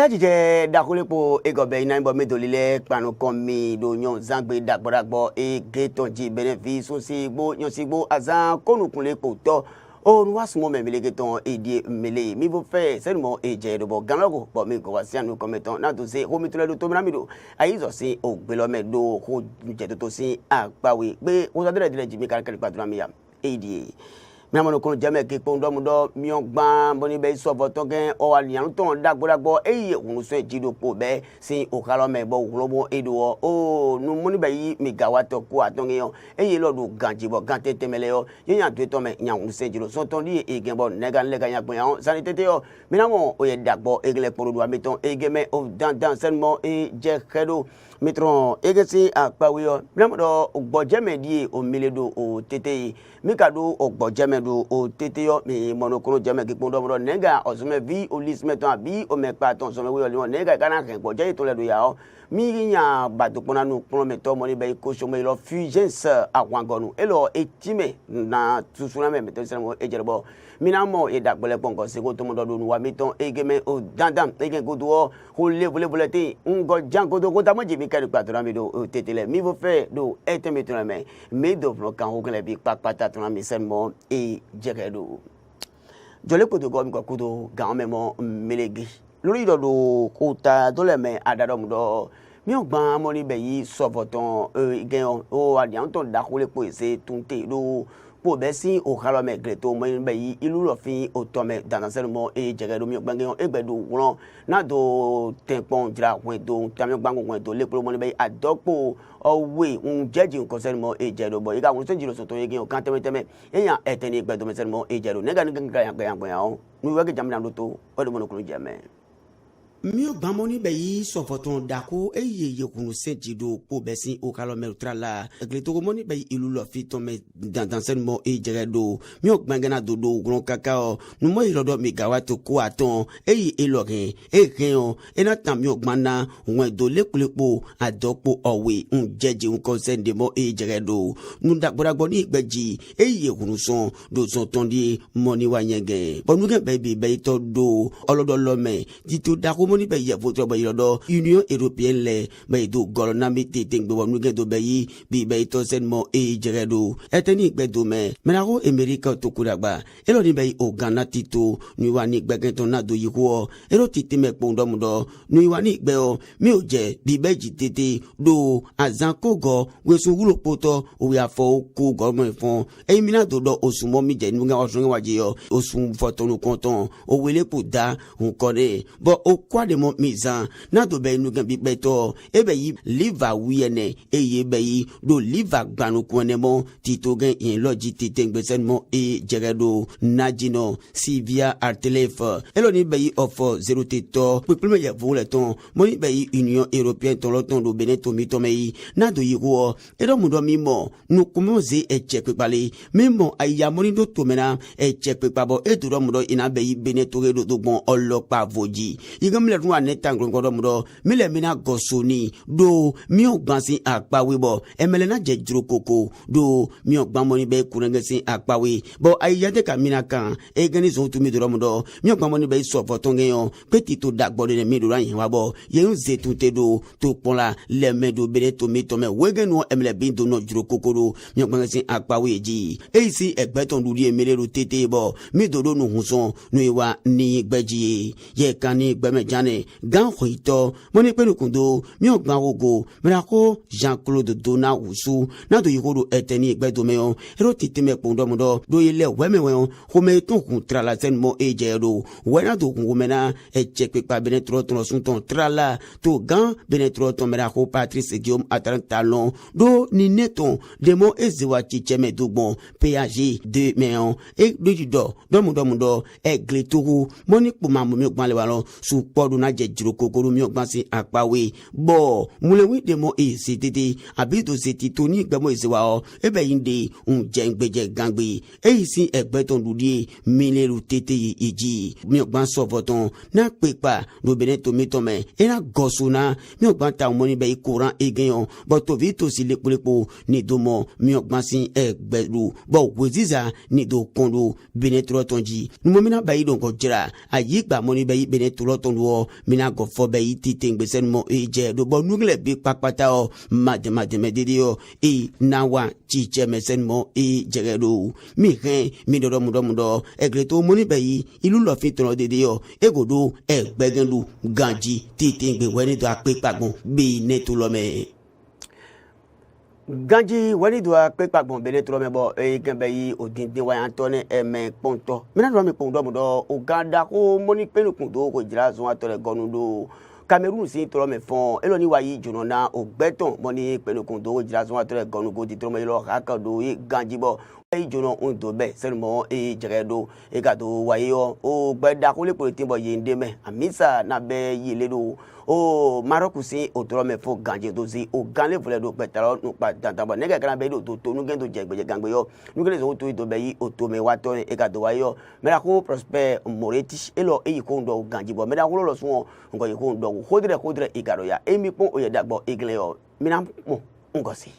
Ayajije dakulepo egobe ina imbo medolile panu komi do nyon zangbe dagboragbo e getonji benefi so sigbo nyon sigbo azan konukunle poto o nuwasumo memelegeton edie mele mi bo fe senmo eje do ganlogo bo mi ko wasianu kometon na to se o mitule do to miramido ayizo si ogbelome do ko je to si agbawe pe o so dire jimi kan kan padura mi ya edie Miamono kono jame ke pondo mudo miogban boni be so voto gen o alian ton dagboragbo eye unu so ejido po be sin o kalo me bo globo edo o nu moni be yi megawatt ko aton yan eye lodu ganjibo gante temele yo yan to to me yan unu se jiro so ton li egen bo nega lega yan pon yan sanitete yo minamo o ye dagbo egle poro do ameton egeme o dan senmo e je kedo mitron egesi akpawiyo minamo do gbojeme die o miledo o tete mikado o gbojeme do o tete yo mi monokoro jeme ki pondo mo nega osume vi o lismeton abi o mepa ton so me we o nega kana ken gboje to le do ya o mi yan badopona nu pon meto mo ni be ko so me lo fusions awangonu elo etime na susuna me meto semo ejerebo minamo e dagbele pongo se ko to mo do nu wa meton egeme o dandan egen godo o le ngo jango do ko ta mo jimi keri patora mi do tete le mi vo fe do eteme to me do flo kan o kele bi papata to mi semo e jekedo jole ko do go mi ko do gan memo melegi lórí do ko ta do le me adado mu do mi o gban mo ni be yi so foton igen o adian ton da ko le po ese tunte do po be si o kalo me greto mo ni be yi ilu lo fin o to me dan se mo e jekedo mi o gban gen egbedo won na do tempon dra wen do tami gban wen do le po mo ni be adopo owe jeji nko se mo e jedo bo iga won se jiro so to yegen o kan teme eyan eteni egbedo me se mo e jedo nega ni gan yan nu wege jamna do to o de mo no kulu jeme mi o gban mo ni be yi so foton dako eye yekunu sentido po besin o kalome ultrala egleto mo ni be ilu lo fi to me dan sen mo e jeredo mi o gban gana dodo gron kakao nu mo irodo megawatt ko aton eye elorin e ken e na tan mi o gban na won do lekulepo adopo owe jeje un consent de mo e jeredo nu dagboragbo ni igbeji eye yekunu son do son ton di mo ni wa yenge bonu gen be to do olodo lome tito dako moni be ye voto be yodo Union Européenne le be do golona mi tete ngbe wonu gen do be yi bi be to sen mo e jeredo eteni gbe do me menaro America to kuragba elo ni be o Ghana tito ni wa ni gbe gen to na do yiko elo tete me pondo mudo ni wa ni gbe o mi o je bi be ji tete do azan kogo we so wulo poto o we afo ko go mo fon e mi na do osumo mi je ni nga osun wa je yo osun foto nu konton o wele po da un kore bo o de mo mizan na do be nu gan bi beto e be yi liver wiene e ye be yi do liver gbanu kwone mo tito gen in logi titengbe sen mo e jeredo najino Sylvia Artelef elo ni be yi ofo 0 tito pepele ye vo le ton mo ni be yi Union Européenne ton loton do beneto mi to me yi na do yi wo e do mu do mi mo nu kumo ze e check pale mi mo aya mo ni do to mena e check pabo e do mu do ina be yi beneto re do gbon olopa voji le run neta ngrongodo mudo mile mina gosoni do mi o gban sin agbawe bo emele na je juro koko do mi o gban moni be kurenge sin agbawe bo ayade ka mina kan e gani zo tu mi do mudo mi o gban moni be so fotonge yo peti to dagbo de mi do ran yin wa bo ye un ze tunte do to ponla le medo bere to mi to me wege no emele bin do no juro koko do mi o gban sin agbawe ji e si egbe ton duri emele ro tete bo mi do no hunson no iwa ni gbeji ye kan ni gbe jane gan khoito moni pelu kundo mi o gban ogo mirako Jean-Claude Dona Wusu na do yiko do eteni egbedo me on ero titi me pondo mudo do ile weme won ko me ton kun trala sen mo ejero wena do kun mena e check pa benetro ton sun ton trala to gan benetro ton mirako Patrice Guillaume Atran talon do ni neton de mo eziwa chicheme do bon PAG de meon e do mudo egleturu moni puma mo mi gban le walon su podu na je jiro kokoro mi ogban si apawe bo mulewi de mo e si tete abi to se ti to ni gbemo isewa o ebe yinde un je ngbeje gangbe e si egbe ton dudie mileru tete iji mi ogban so foton na pepa do beneto mi to me e na gosuna mi ogban ta mo ni be ikoran egeyan bo to vi to si lepolepo ni do mo mi ogban si egberu bo weziza ni do kondo benetro tonji nu mo mi na bayi don ko jira ayi gba mo ni be benetro ton wo o mina go fo be iti tengbe sen mo je do bo nugle bi papata o mademe didi o nawa chiche mesen mo jere do mi ren mi do mudo egreto moni be yi ilu lo fi ton didi o egodo egbegendu ganji ti tengbe weni do ape pagbon bi netu lo me ganji wani do pe pagbon bele tro me bo gembe yi odinde wa antone eme ponto mina do mi pondo mo do Uganda ko moni penu kun do ko jira zon atore gonu do Cameroon si tro me fon elo ni wa yi jono na ogbeton moni penu kun do ko jira zon atore gonu go di tro me lo ka do ganji bo yi jono un do be selmo jeredo ga do wa yo o gbeda ko le politin bo yi ndeme amisa na be yi le do o Maroc si otoro me fo ganje do si o ganle vole do petaro no pa tantabo nega kana be do to nu gendo jegbe gangbe yo nu gele zo to be yi o to me wa to e ga do wa yo mera ko Prosper Moretti elo e ko ndo ganje bo mera ko lo so ngo yi ko ndo hodre e ga do ya emi pon o ye dagbo igle yo mina mo ngo si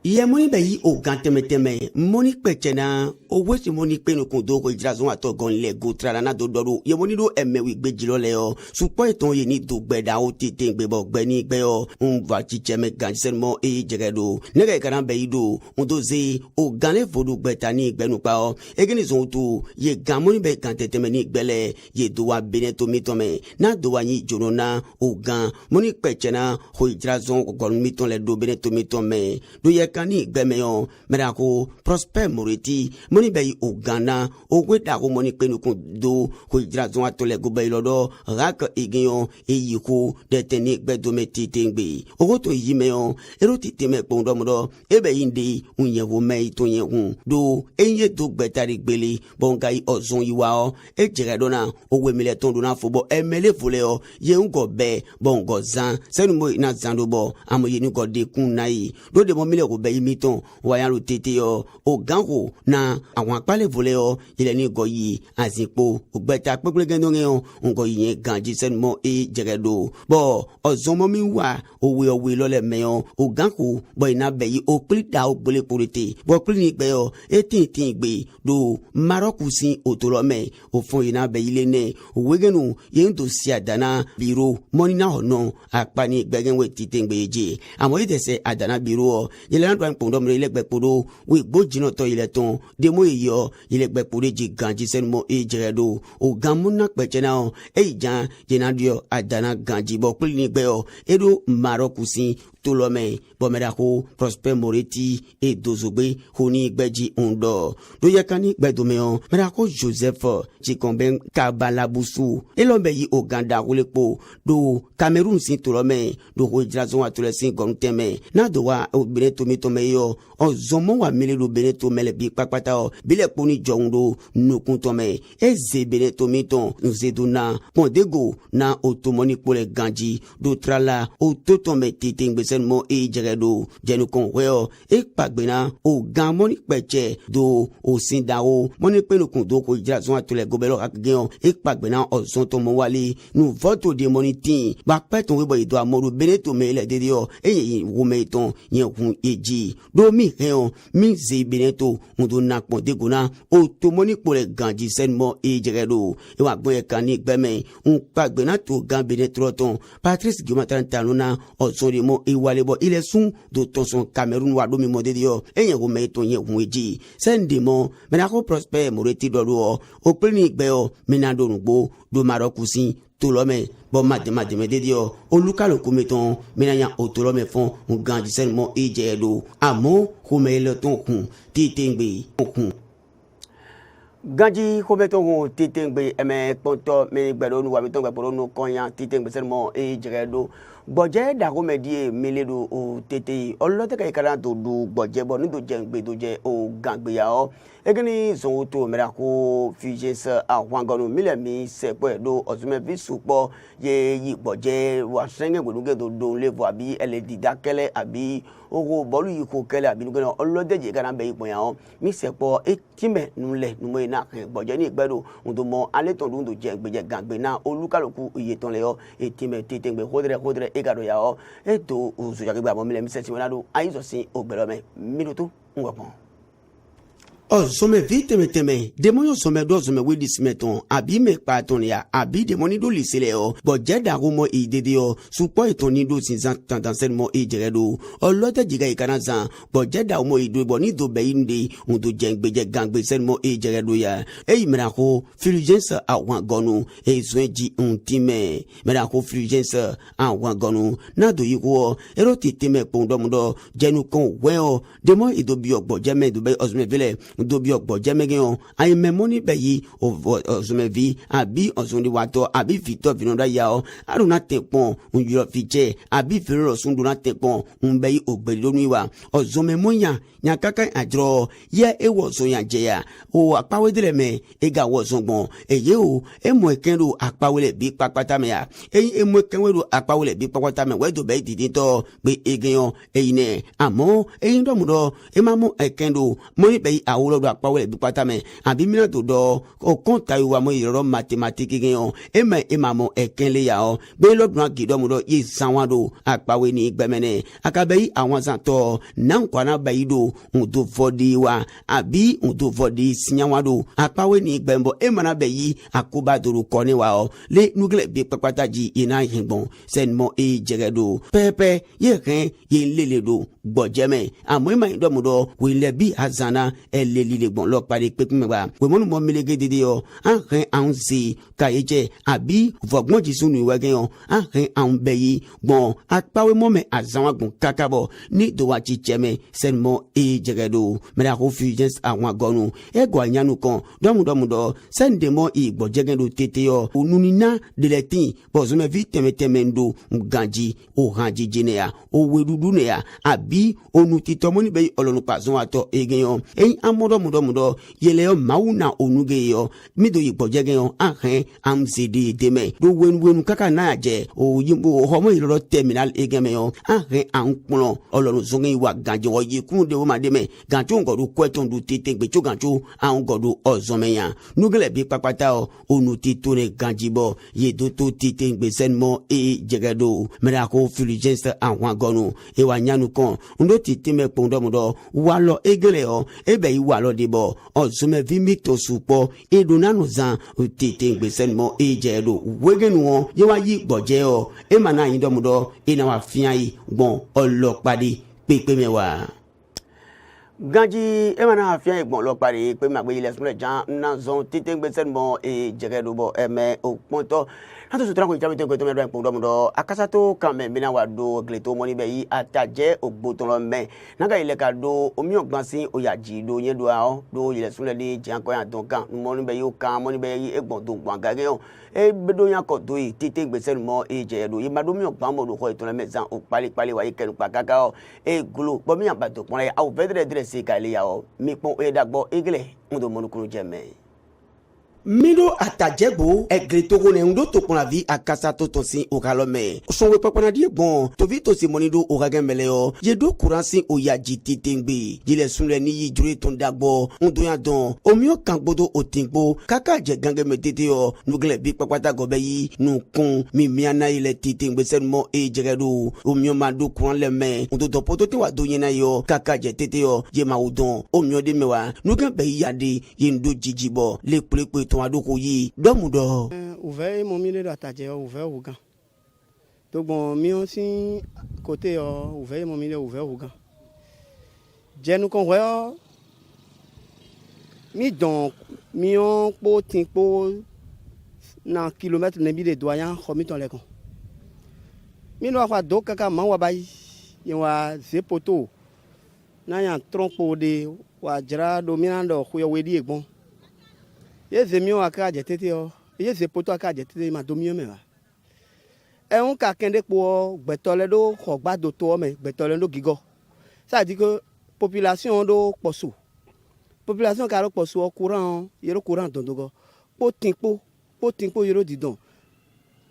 iye moni be yi o gan teme moni pechena o wesi moni pe no kun do ko jira zon ato gon le go trala na do ye moni do emewi gbe jilo le o supo eton ye ni do gbeda o tete gbe bo gbe ni gbe o un va chi cheme gan sen mo jere do nega karan be yi do un do ze o gan le vodu gbeta ni gbe nu pa o egini zon to ye gan moni be gan teme ni gbele ye do wa bene to mi to me na do wa ni jono na o gan moni pechena ho jira zon ko gon mi to le do bene to mi to me do ye kani gbemeyon merako Prosper Moretti moni be Uganda o gweda ko moni penu kun do ko jira zon atole go be lodo rak igiyon eyiko de teni gbedo meti tengbe o go to yimeyon ero tite me pondo modo ebe inde unye wo me to yen hun do enye do gbetari gbele bongai ozon yiwa o ejere do na o we mele ton do na fobo emele vole o ye ngo be bongo zan senu mo na zando bo amoye ni go de kun nai do de mo mele ko be imiton wayan lo tete yo o gango na àwọn apale vole yo ile ni go yi azinpo ogbeta pepele gendo ngen ngo yin ganji sen mo jeredo bo ozon mo mi wa owe lole meyon o gango bo ina be yi o plida o gbele polite bo clinic be yo tin gbe do Maroc sin otolome o fun ina be ile ne o wegenu yin to si adana biro money na hono apani gbegen we titengbe je amo ite se adana biro ile ran pondo mre ile gbepodo we gbojino to ile ton demo iyo ile gbepode ji ganji sen mo jeredo o gamuna pechena o jan jenadio adana ganji bo clinic be o edo Maroc sin tolome bomedako Prosper Moretti et dozogbe honi gbeji undo do yakani gbedomeo medako Joseph Chikomben Kabalabusu elombe yi Uganda kulepo do Cameroon sin tolome do hojrazon atole sin gonteme na do wa obeneto mitome yo ozomo wa mele do beneto mele bi papata o bile poni jondo nukuntome eze beneto miton nzeduna pondego na otomoni pole ganji do trala ototome titingbe sen mo jeredo jenu kon weo pagbena o gan moni peche do o sindao moni penu kun do ko jazon atole gobelo akgen pagbena ozon to mo wale nu voto de moni tin ba peton webo ido amoru beneto mele dedio eyin wo meton yen kun eji do mi heon mi ze beneto ndo nakpon de gona o to moni pole ganji sen mo jeredo e wa gbo e kan ni gbeme un pagbena to gan benetro ton Patrice Guimatan tanuna ozon de mo wale bo ile sun do ton son Cameroun wa do mi mo de dio eyen wo me ton yen hun eji sende mo menako Prosper Moretti do do o clinic be o menado nugbo do Maroc sin tolome bo mademe de dio olukalo kometon menanya otolome fon un ganji sen mo jedo amo ko me le ton kun titengbe kun ganji kometon kun titengbe eme ponto me gbero nu wa mi ton gbero nu koyan titengbe sen mo jedo boje da ko medie meledo o tete olote ka ikara to du boje bo ni do je gbe to je o gangbe ya o egini zon to mera ko fijes àwọn gonu mile mi se pe do ozume bi supo ye yi boje wa senge gbeduge do levo abi eledi dakele abi ogo bolu yi ko kele abi nugo olote je kana be ipo ya o mi se po ekime nule numo ina boje ni gbedo ndo mo ale to do je gbe gangbe na olukaloku iye ton le o etime tete gbe hodre egado ya o eto uzu ya gbe abo mile mi se ti wona do ayizo sin ogbelome minutu ngopon Some viteme demoyo some do some we dismeton abi me patonia abi demoni do liseleo boje da rumo idedeo supo etoni do sinzan tantansellement ejeredo olote jiga ikanazan boje da umo ido boni do beinde undo jengbeje gangbe selmo ejeredo ya mrako fulgence awan gonu ezwenji untime mrako fulgence awan gonu na do yiko eroti teme pondomudo jenu kon weo demo ido bi ogbo jeme do be osme vele dobi ogbo jemegeon ay memoni beyi ozumevi abi ozundi wato abi vito vinonda yao aruna tepon unjuro fiche abi firro sunduna tepon unbeyi ogbeloniwa ozumemonya nyakaka ajro ye ewo sonya jeya o apawedele me ega wo zongbon eye o emo ekenro apawele bi papata me ya emo ekenro apawele bi papata me wedo be didito pe egeon eyine amo eyin domudo emamo ekenro moni be awolo do apawele bi papata me abi mina to do o konta iwa mo iro mathematique geon emamo ekenle ya o be lodun agidomudo ye sanwado apawe ni gbemene akabeyi awon santo nankwana bayido undo vodi wa abi undo vodi sinyawado apawe ni gbembo emana beyi akoba duru koni wa o le nugle bi papata ji ina hingbon senmo jeredo pepe ye ken ye leledo gbojeme amoima indomudo we lebi azana elelile gbon lo pare pepimeba we monu mo melege dede o anren anzi kayeje abi vogbon ji sunu wegen o anren an beyi gbon apawe mo me azanwa gbon kakabo ni do wa chicheme senmo jeredo mera refugence awon gonu ego anyanu kan domudo sendemo igbojegendo tete yo onunina deletin bozume viteme ndo ganji o hanji jinea o wedudu ne ya abi onu titomoni be olonu pazon ato egeyon amodo yele yo mauna onuge yo mido igbojegen ahen amzidi deme do wenu kaka na je o yimbo homo iro terminal egeme yo ahen anpon olonu zongen wa ganji wo yikun de wo mademe ganjo ngodu kweton du tete gbecho ganjo an godu ozomeyan nugle bi papata o onu titone ganjibo yedo to tete gbesenmo jegedo merako fulgence awon gonu e wa nyanu kon ndo tete me pondomudo walo egele o ebe yi walo debo ozome vimito supo edunanu zan tete gbesenmo jegedo wegenu won ye wa yi gboje o e mana yin domudo ina wa fian yi gbon olopade pepe mewa ganji emana afia egbon lo pare pe magbe ile sunle jan na zon tete gbese mo jegedo bo eme oponto nato sutra ko jami to me do en do akasa to kan me bina wa do gleto moni be yi ataje ogboton lo me naga ile ka do omi ogban sin oyaji do yen do a do ile sunle ni jan ko yan don kan moni be yi kan moni be yi egbon do gban gage on bedo yan ko do yi tete gbese mo jegedo yi mado mi ogban mo do ko iton le mezan o pali wa yi kenu pa kaka o glo bo mi yan ba to pon le a o vedre se kale ya o mi pon dagbo egle ndo monukuru jeme mido atajebo egletoko ne ndo to pona vi akasa to tosin okalome sonwe papana die bon to vi to simonido okagemele o yedo kuransin oyaji titengbe jile sunle ni yijure ton dagbo ndo yan don omio kan gbodo otingbo kaka je gange metete o nugle bi papata gobe yi nu kun mi miana ile titengbe senmo jegedo omio mando kuran le me ndo to poto te wa do yena yo kaka je tete o je ma udon omio de mewa nuge be yade yindo jijibo le plepe ton adoko yi domudo ouvert mon milieu d'attaquer ouvert ougan donc bon mi aussi côté ouvert mon milieu ouvert ougan je nous convoy mi donc mi on po tinpo na kilomètre ne bi de doyen xomi ton lekon mi no fa do kaka man wa bay wa zepoto na yan trompo de wa jara dominando ku yo wedi egbon ye zemio aka jetete o ye zepoto aka jetete ma domio me wa e un ka kende po gbetole do xogbado to me gbetole do gigo ça dit que population do poso population ka ro poso courant yero courant dondogo po tinpo yero didon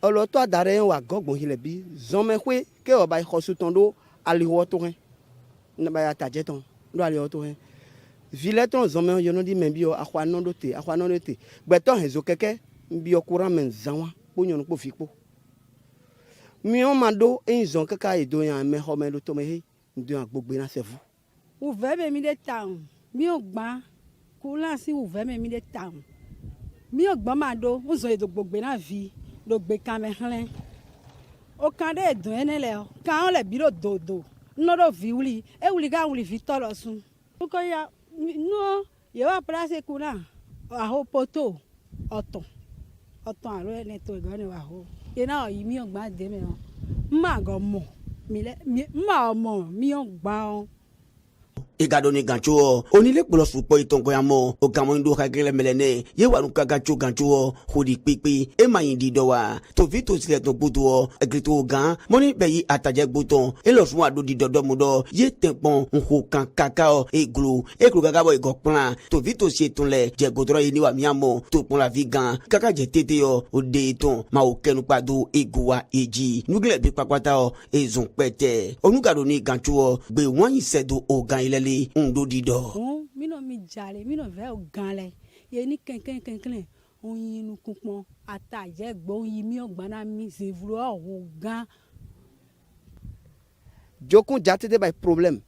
olo to adare wa gogbon hile bi zome kwe ke o ba xosu tondo aliwo to hen na ba ta jeton do aliwo to hen vileton zome yo no di men bi o akwa no do te gbeton hezo keke bi o courant men zanwa po nyon po fipo mi on mando en kaka edo yan me ho me lo to me he ndo agbogbe na sevu o ve be mi de town mi o gban Coula si ouvert mais mi de tam. Mi ogba mado, on zo do gbogbe na vie, do gbe kamehlin. O kan de dun ene le o. Kan le biro dodo. No do vi uli, e uli ga uli vitolo sun. Ko ya no, ye wa place kuna. A ho poto. Oton. Oton alo ene to go ne wa ho. Ye na o yi mi ogba de me o. Ma go mo. Mi le ma mo mi ogba o. Igadoni gancho onile kpolo supo itongo yamo o gamo ndo kagele melene ye waru kagacho gancho hodi pipi e mayindi dowa to vito sile to gbuto egrito gan moni beyi ataje gbuton e lo fun ado di dodo mudo ye tempon nho kan kakao e glu gagabo e goplan to vito si etunle je godro yi ni wa miamo to pon la vigan kaka je tete yo o de ton ma o kenu padu eguwa eji nugle bi pakwata o e zon pete onugadoni gancho gbe won yin sedo o gan ilele undo dido mi no mi jale mi no ve o gan le ye ni kenken oyin nu kunpon ataje gbo yin mi ogba na mi se vuro o gan jokun jatete by problem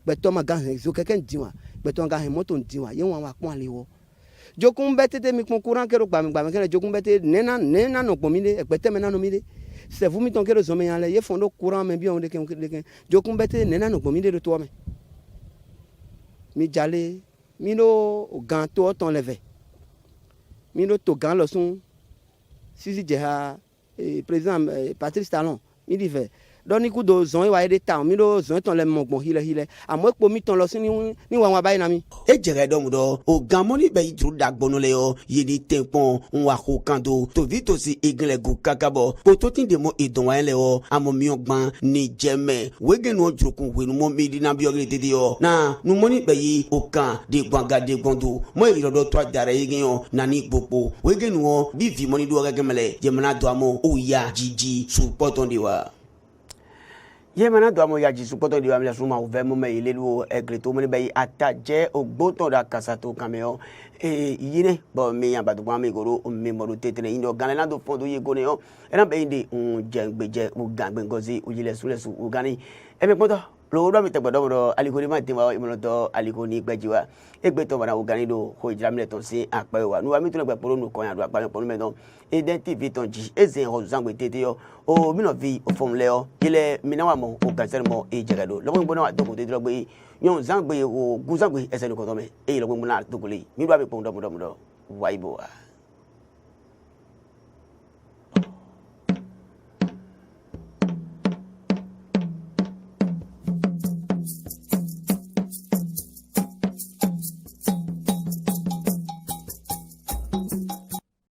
beto ma gan zo keken diwa beto ga hen moto diwa ye wan wa pon alewo jokun betete mi pon courant kero gba mi kene jokun bete nena no pon mi de epete me na no mi de c'est vous mi ton kero zo me yan le ye fondo courant me bi on de ken jokun bete nena no pon mi de to me mi jale mi no gan to ton leve mi no to gan lo sun sisi jeha président Patrice Talon mi di ve doni ku do zon wa de ta mi do zon ton le mogbon hile amo epo mi ton lo sin ni wa bayi na mi e jere do mudo o gan moni be yidru dagbono le yo ye ni tempon nwa ko kando to vito si igle gu kakabo po to tin de mo idon wa le o amo mi ogban ni jeme wege no jurukun we no mo mi di na bi ogre tede yo na nu moni be yi o kan de gbanga de gbondo mo iri do to dare yin yo na ni gbopo wege nu bi vi moni do ga gemele je mana do amo o ya jiji su poton de wa ye mana do amo ya jisu poto diwa mle suma uve mo me ile lu egreto mo ni be ataje ogboton da kasato kameo yine bo mi yan badu mi goro mi mo do tetere indo ganela do fondo ye go ne o era be inde jengbeje u gangbe ngozi u yile sulesu u gani eme poto lo do mi tegbodo mo aliko ni ma tin wa imo to aliko ni gbejiwa egbe to bana u gani do ho ijira mle ton si ape wa nu wa mi tun gbe poro nu ko yan do apa mi poro me don identity ton ji ezen ho zangbe tete yo o mi no vi o fom le o ile mi na wa mo o ganser mo e jegado lo mo na do ko tete lo gbe yon zangbe o guzangbe ese ni ko to me e lo mo na do ko le mi do abi pon do mo do waibo